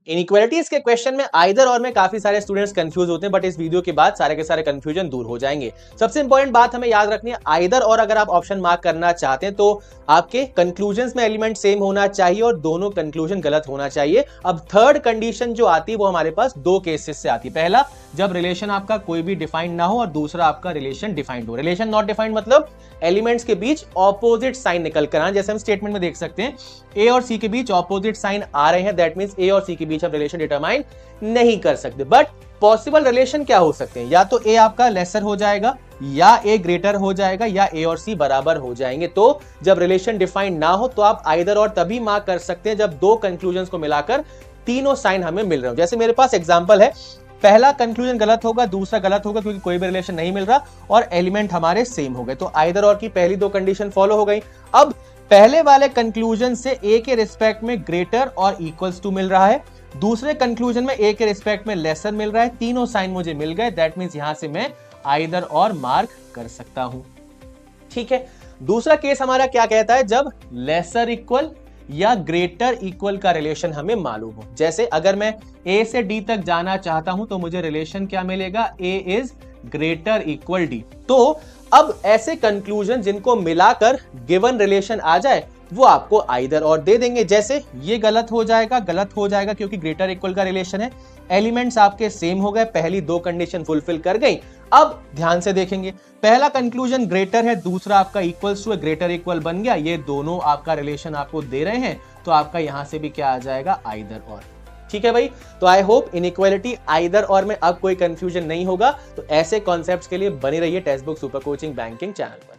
Inequalities के question में either और में काफी सारे स्टूडेंट्स कंफ्यूज होते हैं, बट इस वीडियो के बाद सारे के सारे कंफ्यूजन दूर हो जाएंगे। सबसे इंपॉर्टेंट बात हमें याद रखनी है, आइदर और अगर आप ऑप्शन मार्क करना चाहते हैं तो आपके कंक्लूजन्स में एलिमेंट सेम होना चाहिए और दोनों कंक्लूजन गलत होना चाहिए। अब थर्ड कंडीशन जो आती है वो हमारे पास दो केसेस से आती है। पहला, जब रिलेशन आपका कोई भी डिफाइंड ना हो, और दूसरा आपका रिलेशन डिफाइंड हो। रिलेशन नॉट डिफाइंड मतलब एलिमेंट्स के बीच ऑपोजिट साइन निकल कर आए, जैसे हम स्टेटमेंट में देख सकते हैं ए और सी के बीच ऑपोजिट साइन आ रहे हैं, दैट मींस ए और सी के बीच हम रिलेशन डिटरमाइन नहीं कर सकते। बट पॉसिबल रिलेशन क्या हो सकते हैं, या तो ए आपका लेसर हो जाएगा, या ए ग्रेटर हो जाएगा, या ए और सी बराबर हो जाएंगे। तो जब रिलेशन डिफाइंड ना हो तो आप आइदर और तभी मार्क कर सकते हैं जब दो कंक्लूजन्स को मिलाकर तीनों साइन हमें मिल रहे हो। जैसे मेरे पास एग्जांपल है, पहला कंक्लूजन गलत होगा, दूसरा गलत होगा क्योंकि कोई भी रिलेशन नहीं मिल रहा और एलिमेंट हमारे सेम हो गए, तो आइदर और की पहली दो कंडीशन फॉलो हो गई। अब पहले वाले कंक्लूजन से ए के रिस्पेक्ट में ग्रेटर और इक्वल्स टू मिल रहा है, दूसरे कंक्लूजन में ए के रिस्पेक्ट में लेसर मिल रहा है, तीनों साइन मुझे मिल गए, दैट मींस यहां से मैं आइदर और मार्क कर सकता हूं। ठीक है, दूसरा केस हमारा क्या कहता है, जब लेसर इक्वल या ग्रेटर इक्वल का रिलेशन हमें मालूम हो। जैसे अगर मैं ए से डी तक जाना चाहता हूं तो मुझे रिलेशन क्या मिलेगा, ए इज ग्रेटर इक्वल डी। तो अब ऐसे कंक्लूजन जिनको मिलाकर गिवन रिलेशन आ जाए वो आपको आइदर और दे देंगे। जैसे ये गलत हो जाएगा क्योंकि ग्रेटर इक्वल का रिलेशन है, एलिमेंट्स आपके सेम हो गए, पहली दो कंडीशन फुलफिल कर गई। अब ध्यान से देखेंगे, पहला कंक्लूजन ग्रेटर है, दूसरा आपका इक्वल्स टू ग्रेटर इक्वल बन गया, ये दोनों आपका रिलेशन आपको दे रहे हैं, तो आपका यहां से भी क्या आ जाएगा, आइदर और। ठीक है भाई, तो आई होप इनइक्वालिटी आइदर और में अब कोई कंफ्यूजन नहीं होगा। तो ऐसे कॉन्सेप्ट्स के लिए बने रहिए text book super coaching banking channel पर।